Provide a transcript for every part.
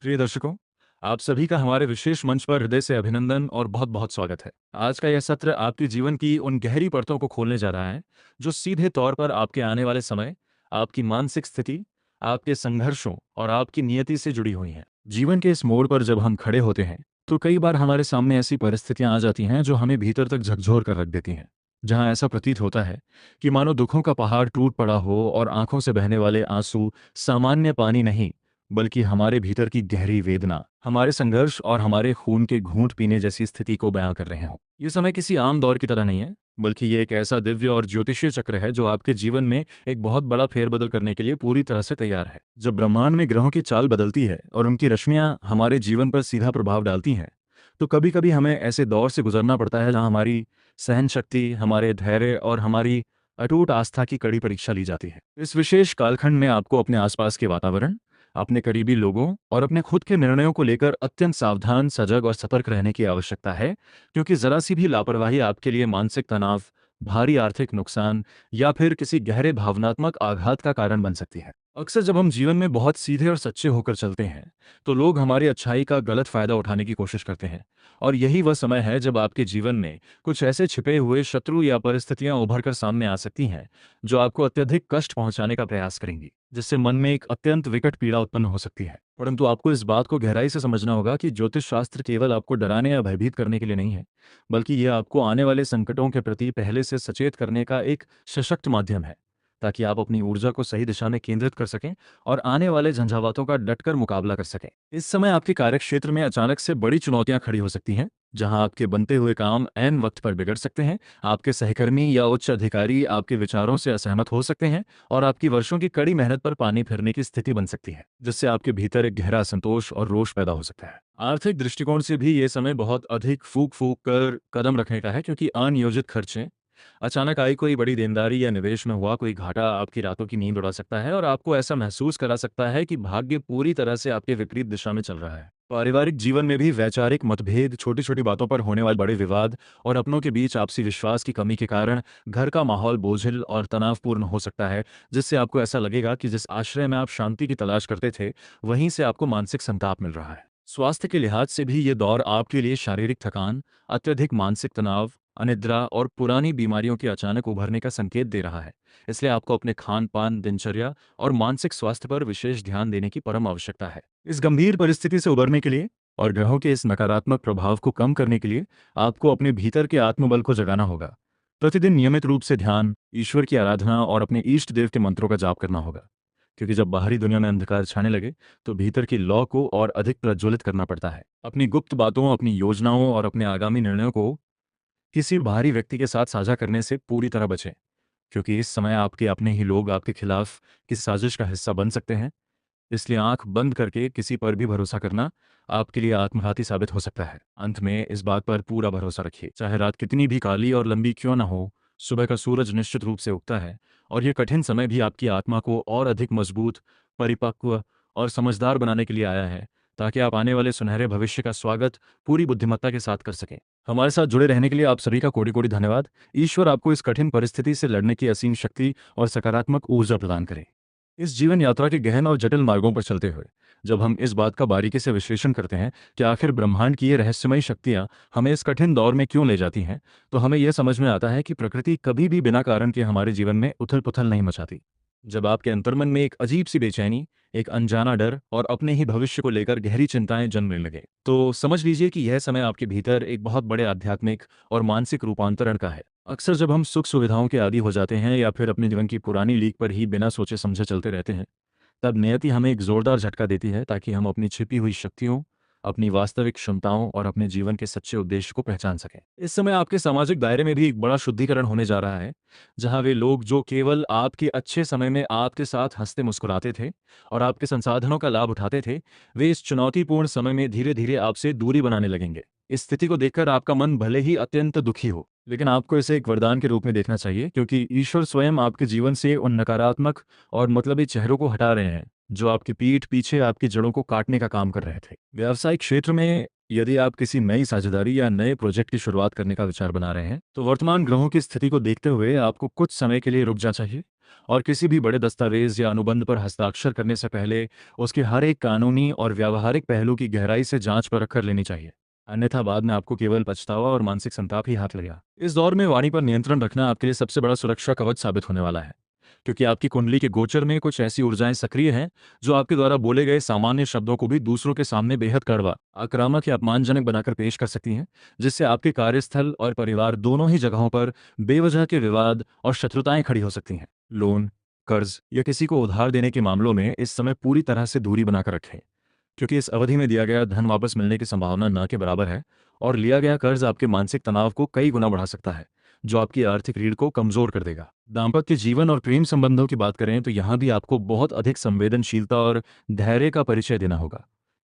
प्रिय दर्शकों, आप सभी का हमारे विशेष मंच पर हृदय से अभिनंदन और बहुत-बहुत स्वागत है। आज का यह सत्र आपके जीवन की उन गहरी परतों को खोलने जा रहा है, जो सीधे तौर पर आपके आने वाले समय, आपकी मानसिक स्थिति, आपके संघर्षों और आपकी नियति से जुड़ी हुई हैं। जीवन के इस मोड़ पर जब हम खड़े होते हैं, तो कई बार हमारे सामने ऐसी परिस्थितियां आ जाती हैं जो हमें भीतर तक झकझोर कर रख देती हैं। जहां ऐसा प्रतीत होता है कि मानो दुखों का पहाड़ टूट पड़ा हो और आंखों से बहने वाले आंसू सामान्य पानी नहीं, बल्कि हमारे भीतर की गहरी वेदना, हमारे संघर्ष और हमारे खून के घूंट पीने जैसी स्थिति को बयां कर रहे हों। ये समय किसी आम दौर की तरह नहीं है, बल्कि ये एक ऐसा दिव्य और ज्योतिषीय चक्र है जो आपके जीवन में एक बहुत बड़ा फेरबदल करने के लिए पूरी तरह से तैयार है। जब ब्रह्मांड में ग्रहों की चाल बदलती है और उनकी रश्मियां हमारे जीवन पर सीधा प्रभाव डालती हैं, तो कभी कभी हमें ऐसे दौर से गुजरना पड़ता है जहां हमारी सहन शक्ति, हमारे धैर्य और हमारी अटूट आस्था की कड़ी परीक्षा ली जाती है। इस विशेष कालखंड में आपको अपने आसपास के वातावरण, अपने करीबी लोगों और अपने खुद के निर्णयों को लेकर अत्यंत सावधान, सजग और सतर्क रहने की आवश्यकता है, क्योंकि जरा सी भी लापरवाही आपके लिए मानसिक तनाव, भारी आर्थिक नुकसान या फिर किसी गहरे भावनात्मक आघात का कारण बन सकती है। अक्सर जब हम जीवन में बहुत सीधे और सच्चे होकर चलते हैं, तो लोग हमारी अच्छाई का गलत फायदा उठाने की कोशिश करते हैं, और यही वह समय है जब आपके जीवन में कुछ ऐसे छिपे हुए शत्रु या परिस्थितियां उभर कर सामने आ सकती हैं जो आपको अत्यधिक कष्ट पहुंचाने का प्रयास करेंगी, जिससे मन में एक अत्यंत विकट पीड़ा उत्पन्न हो सकती है। परंतु आपको इस बात को गहराई से समझना होगा कि ज्योतिष शास्त्र केवल आपको डराने या भयभीत करने के लिए नहीं है, बल्कि यह आपको आने वाले संकटों के प्रति पहले से सचेत करने का एक सशक्त माध्यम है, ताकि आप अपनी ऊर्जा को सही दिशा में केंद्रित कर सकें और आने वाले झंझावातों का डटकर मुकाबला कर सकें। इस समय आपके कार्यक्षेत्र में अचानक से बड़ी चुनौतियां खड़ी हो सकती हैं, जहां आपके बनते हुए काम ऐन वक्त पर बिगड़ सकते हैं, आपके सहकर्मी या उच्च अधिकारी आपके विचारों से असहमत हो सकते हैं और आपकी वर्षों की कड़ी मेहनत पर पानी फिरने की स्थिति बन सकती है, जिससे आपके भीतर एक गहरा असंतोष और रोष पैदा हो सकता है। आर्थिक दृष्टिकोण से भी ये समय बहुत अधिक फूक फूक कर कदम रखने का है, क्योंकि अनियोजित खर्चे, अचानक आई कोई बड़ी देनदारी या निवेश में हुआ कोई घाटा आपकी रातों की नींद उड़ा सकता है और आपको ऐसा महसूस करा सकता है कि भाग्य पूरी तरह से आपके विपरीत दिशा में चल रहा है। पारिवारिक जीवन में भी वैचारिक मतभेद, छोटी छोटी बातों पर होने वाले बड़े विवाद और अपनों के बीच आपसी विश्वास की कमी के कारण घर का माहौल बोझिल और तनावपूर्ण हो सकता है, जिससे आपको ऐसा लगेगा कि जिस आश्रय में आप शांति की तलाश करते थे, वहीं से आपको मानसिक संताप मिल रहा है। स्वास्थ्य के लिहाज से भी ये दौर आपके लिए शारीरिक थकान, अत्यधिक मानसिक तनाव, अनिद्रा और पुरानी बीमारियों के अचानक उभरने का संकेत दे रहा है। इसलिए आपको अपने खान पान, दिनचर्या और मानसिक स्वास्थ्य पर विशेष ध्यान देने की परम आवश्यकता है। इस गंभीर परिस्थिति से उबरने के लिए और ग्रहों के इस नकारात्मक प्रभाव को कम करने के लिए आपको अपने भीतर के आत्मबल को जगाना होगा। प्रतिदिन नियमित रूप से ध्यान, ईश्वर की आराधना और अपने इष्ट देव के मंत्रों का जाप करना होगा, क्योंकि जब बाहरी दुनिया में अंधकार छाने लगे, तो भीतर की लौ को और अधिक प्रज्वलित करना पड़ता है। अपनी गुप्त बातों, अपनी योजनाओं और अपने आगामी निर्णयों को किसी बाहरी व्यक्ति के साथ साझा करने से पूरी तरह बचें, क्योंकि इस समय आपके अपने ही लोग आपके खिलाफ किसी साजिश का हिस्सा बन सकते हैं। इसलिए आंख बंद करके किसी पर भी भरोसा करना आपके लिए आत्मघाती साबित हो सकता है। अंत में इस बात पर पूरा भरोसा रखिए, चाहे रात कितनी भी काली और लंबी क्यों ना हो, सुबह का सूरज निश्चित रूप से उगता है, और यह कठिन समय भी आपकी आत्मा को और अधिक मजबूत, परिपक्व और समझदार बनाने के लिए आया है, ताकि आप आने वाले सुनहरे भविष्य का स्वागत पूरी बुद्धिमत्ता के साथ कर सकें। हमारे साथ जुड़े रहने के लिए आप सभी का कोटि कोटि धन्यवाद। ईश्वर आपको इस कठिन परिस्थिति से लड़ने की असीम शक्ति और सकारात्मक ऊर्जा प्रदान करे। इस जीवन यात्रा के गहन और जटिल मार्गों पर चलते हुए, जब हम इस बात का बारीकी से विश्लेषण करते हैं कि आखिर ब्रह्मांड की ये रहस्यमयी शक्तियां हमें इस कठिन दौर में क्यों ले जाती हैं, तो हमें यह समझ में आता है कि प्रकृति कभी भी बिना कारण के हमारे जीवन में उथल पुथल नहीं मचाती। जब आपके अंतर्मन में एक अजीब सी बेचैनी, एक अनजाना डर और अपने ही भविष्य को लेकर गहरी चिंताएं जन्मने लगे, तो समझ लीजिए कि यह समय आपके भीतर एक बहुत बड़े आध्यात्मिक और मानसिक रूपांतरण का है। अक्सर जब हम सुख सुविधाओं के आदी हो जाते हैं या फिर अपने जीवन की पुरानी लीक पर ही बिना सोचे समझे चलते रहते हैं, तब नियति हमें एक जोरदार झटका देती है, ताकि हम अपनी छिपी हुई शक्तियों, अपनी वास्तविक क्षमताओं और अपने जीवन के सच्चे उद्देश्य को पहचान सकें। इस समय आपके सामाजिक दायरे में भी एक बड़ा शुद्धिकरण होने जा रहा है, जहां वे लोग जो केवल आपके अच्छे समय में आपके साथ हंसते मुस्कुराते थे और आपके संसाधनों का लाभ उठाते थे, वे इस चुनौतीपूर्ण समय में धीरे धीरे आपसे दूरी बनाने लगेंगे। इस स्थिति को देखकर आपका मन भले ही अत्यंत दुखी हो, लेकिन आपको इसे एक वरदान के रूप में देखना चाहिए, क्योंकि ईश्वर स्वयं आपके जीवन से उन नकारात्मक और मतलबी चेहरों को हटा रहे हैं, जो आपकी पीठ पीछे आपकी जड़ों को काटने का काम कर रहे थे। व्यावसायिक क्षेत्र में यदि आप किसी नई साझेदारी या नए प्रोजेक्ट की शुरुआत करने का विचार बना रहे हैं, तो वर्तमान ग्रहों की स्थिति को देखते हुए आपको कुछ समय के लिए रुक जाना चाहिए और किसी भी बड़े दस्तावेज या अनुबंध पर हस्ताक्षर करने से पहले उसके हर एक कानूनी और व्यावहारिक पहलू की गहराई से जांच परख कर लेनी चाहिए। अन्यथा बाद में आपको केवल पछतावा और मानसिक संताप ही हाथ लगेगा। इस दौर में वाणी पर नियंत्रण रखना आपके लिए सबसे बड़ा सुरक्षा कवच साबित होने वाला है, क्योंकि आपकी कुंडली के गोचर में कुछ ऐसी ऊर्जाएं सक्रिय हैं जो आपके द्वारा बोले गए सामान्य शब्दों को भी दूसरों के सामने बेहद कड़वा, आक्रामक या अपमानजनक बनाकर पेश कर सकती हैं, जिससे आपके कार्यस्थल और परिवार दोनों ही जगहों पर बेवजह के विवाद और शत्रुताएं खड़ी हो सकती हैं। लोन, कर्ज या किसी को उधार देने के मामलों में इस समय पूरी तरह से दूरी बनाकर रखें, क्योंकि इस अवधि में दिया गया धन वापस मिलने की संभावना न के बराबर है और लिया गया कर्ज आपके मानसिक तनाव को कई गुना बढ़ा सकता है, जो आपकी आर्थिक रीढ़ को कमजोर कर देगा। दाम्पत्य जीवन और प्रेम संबंधों की बात करें तो यहाँ भी आपको बहुत अधिक संवेदनशीलता और धैर्य का परिचय देना होगा,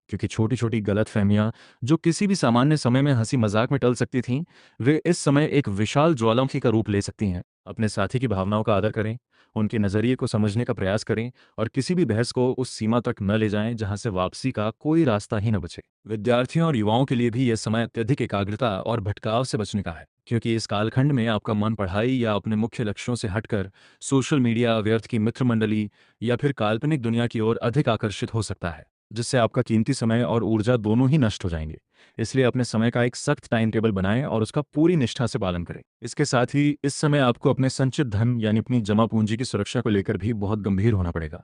क्योंकि छोटी छोटी गलतफहमियां जो किसी भी सामान्य समय में हंसी मजाक में टल सकती थीं, वे इस समय एक विशाल ज्वालामुखी का रूप ले सकती हैं। अपने साथी की भावनाओं का आदर करें, उनके नजरिए को समझने का प्रयास करें और किसी भी बहस को उस सीमा तक न ले जाएं जहां से वापसी का कोई रास्ता ही न बचे। विद्यार्थियों और युवाओं के लिए भी यह समय अत्यधिक एकाग्रता और भटकाव से बचने का है, क्योंकि इस कालखंड में आपका मन पढ़ाई या अपने मुख्य लक्ष्यों से हटकर सोशल मीडिया, व्यर्थ की मित्र मंडली या फिर काल्पनिक दुनिया की ओर अधिक आकर्षित हो सकता है, जिससे आपका कीमती समय और ऊर्जा दोनों ही नष्ट हो जाएंगे। इसलिए अपने समय का एक सख्त टाइम टेबल बनाएं और उसका पूरी निष्ठा से पालन करें। इसके साथ ही इस समय आपको अपने संचित धन यानी अपनी जमा पूंजी की सुरक्षा को लेकर भी बहुत गंभीर होना पड़ेगा,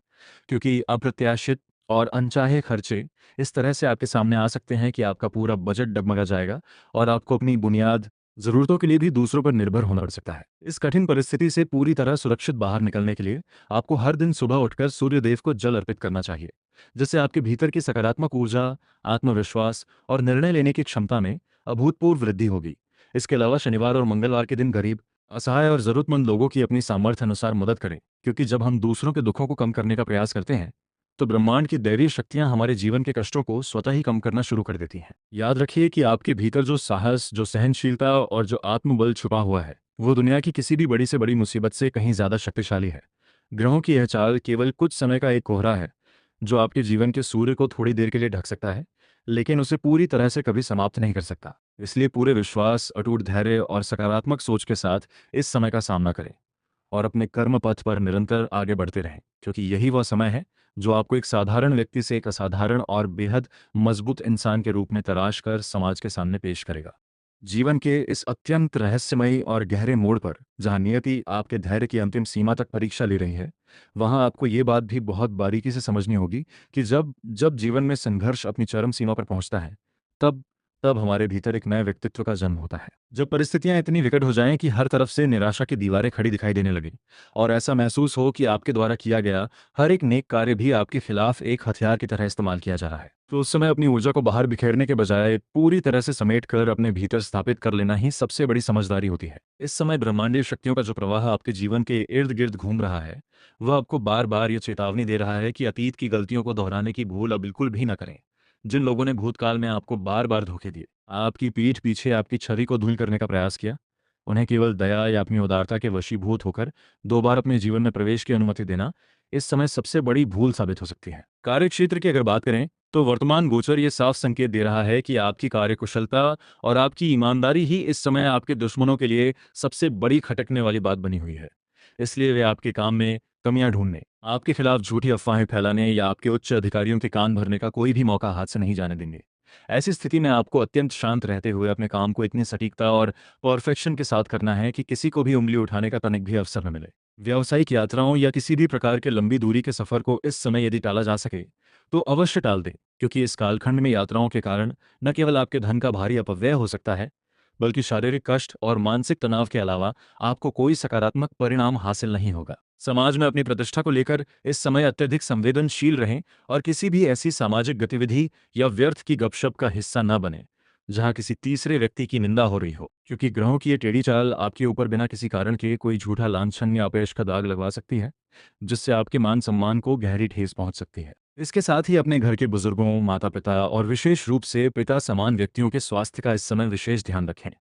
क्योंकि अप्रत्याशित और अनचाहे खर्चे इस तरह से आपके सामने आ सकते हैं कि आपका पूरा बजट डगमगा जाएगा और आपको अपनी बुनियाद जरूरतों के लिए भी दूसरों पर निर्भर होना पड़ सकता है। इस कठिन परिस्थिति से पूरी तरह सुरक्षित बाहर निकलने के लिए आपको हर दिन सुबह उठकर सूर्यदेव को जल अर्पित करना चाहिए, जिससे आपके भीतर की सकारात्मक ऊर्जा, आत्मविश्वास और निर्णय लेने की क्षमता में अभूतपूर्व वृद्धि होगी। इसके अलावा शनिवार और मंगलवार के दिन गरीब, असहाय और जरूरतमंद लोगों की अपनी सामर्थ्य अनुसार मदद करें, क्योंकि जब हम दूसरों के दुखों को कम करने का प्रयास करते हैं तो ब्रह्मांड की दैवीय शक्तियां हमारे जीवन के कष्टों को स्वतः ही कम करना शुरू कर देती हैं। याद रखिए कि आपके भीतर जो साहस, जो सहनशीलता और जो आत्मबल छुपा हुआ है, वो दुनिया की किसी भी बड़ी से बड़ी मुसीबत से कहीं ज्यादा शक्तिशाली है। ग्रहों की यह चाल केवल कुछ समय का एक कोहरा है जो आपके जीवन के सूर्य को थोड़ी देर के लिए ढक सकता है, लेकिन उसे पूरी तरह से कभी समाप्त नहीं कर सकता। इसलिए पूरे विश्वास, अटूट धैर्य और सकारात्मक सोच के साथ इस समय का सामना करें और अपने कर्म पथ पर निरंतर आगे बढ़ते रहें, क्योंकि यही वह समय है जो आपको एक साधारण व्यक्ति से एक असाधारण और बेहद मजबूत इंसान के रूप में तराश कर समाज के सामने पेश करेगा। जीवन के इस अत्यंत रहस्यमयी और गहरे मोड़ पर जहां नियति आपके धैर्य की अंतिम सीमा तक परीक्षा ले रही है, वहां आपको ये बात भी बहुत बारीकी से समझनी होगी कि जब जब जीवन में संघर्ष अपनी चरम सीमा पर पहुंचता है, तब तब हमारे भीतर एक नए व्यक्तित्व का जन्म होता है। जब परिस्थितियां इतनी विकट हो जाएं कि हर तरफ से निराशा की दीवारें खड़ी दिखाई देने लगें और ऐसा महसूस हो कि आपके द्वारा किया गया हर एक नेक कार्य भी आपके खिलाफ एक हथियार की तरह इस्तेमाल किया जा रहा है, तो उस समय अपनी ऊर्जा को बाहर बिखेरने के बजाय पूरी तरह से समेट कर अपने भीतर स्थापित कर लेना ही सबसे बड़ी समझदारी होती है। इस समय ब्रह्मांडीय शक्तियों का जो प्रवाह आपके जीवन के इर्द गिर्द घूम रहा है, वह आपको बार बार ये चेतावनी दे रहा है कि अतीत की गलतियों को दोहराने की भूल अब बिल्कुल भी न करें। जिन लोगों ने भूतकाल में आपको बार बार धोखे दिए, आपकी पीठ पीछे आपकी छवि को धूल करने का प्रयास किया, उन्हें केवल दया या अपनी उदारता के वशीभूत होकर दो बार अपने जीवन में प्रवेश की अनुमति देना इस समय सबसे बड़ी भूल साबित हो सकती है। कार्यक्षेत्र की अगर बात करें तो वर्तमान गोचर ये साफ संकेत दे रहा है कि आपकी कार्यकुशलता और आपकी ईमानदारी ही इस समय आपके दुश्मनों के लिए सबसे बड़ी खटकने वाली बात बनी हुई है। इसलिए वे आपके काम में कमियां ढूंढने, आपके खिलाफ झूठी अफवाहें फैलाने या आपके उच्च अधिकारियों के कान भरने का कोई भी मौका हाथ से नहीं जाने देंगे। ऐसी स्थिति में आपको अत्यंत शांत रहते हुए अपने काम को इतनी सटीकता और परफेक्शन के साथ करना है कि किसी को भी उंगली उठाने का तनिक भी अवसर न मिले। व्यावसायिक यात्राओं या किसी भी प्रकार के लंबी दूरी के सफर को इस समय यदि टाला जा सके तो अवश्य टाल दें, क्योंकि इस कालखंड में यात्राओं के कारण न केवल आपके धन का भारी अपव्यय हो सकता है, बल्कि शारीरिक कष्ट और मानसिक तनाव के अलावा आपको कोई सकारात्मक परिणाम हासिल नहीं होगा। समाज में अपनी प्रतिष्ठा को लेकर इस समय अत्यधिक संवेदनशील रहें और किसी भी ऐसी सामाजिक गतिविधि या व्यर्थ की गपशप का हिस्सा न बने जहां किसी तीसरे व्यक्ति की निंदा हो रही हो, क्योंकि ग्रहों की ये टेढ़ी चाल आपके ऊपर बिना किसी कारण के कोई झूठा लांछन या अपयश का दाग लगवा सकती है, जिससे आपके मान सम्मान को गहरी ठेस पहुंच सकती है। इसके साथ ही अपने घर के बुजुर्गों, माता पिता और विशेष रूप से पिता समान व्यक्तियों के स्वास्थ्य का इस समय विशेष ध्यान रखें,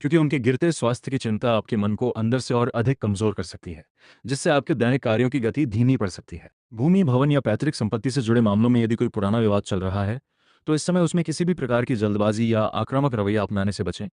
क्योंकि उनके गिरते स्वास्थ्य की चिंता आपके मन को अंदर से और अधिक कमजोर कर सकती है, जिससे आपके दैनिक कार्यों की गति धीमी पड़ सकती है। भूमि, भवन या पैतृक संपत्ति से जुड़े मामलों में यदि कोई पुराना विवाद चल रहा है तो इस समय उसमें किसी भी प्रकार की जल्दबाजी या आक्रामक रवैया अपनाने से बचें।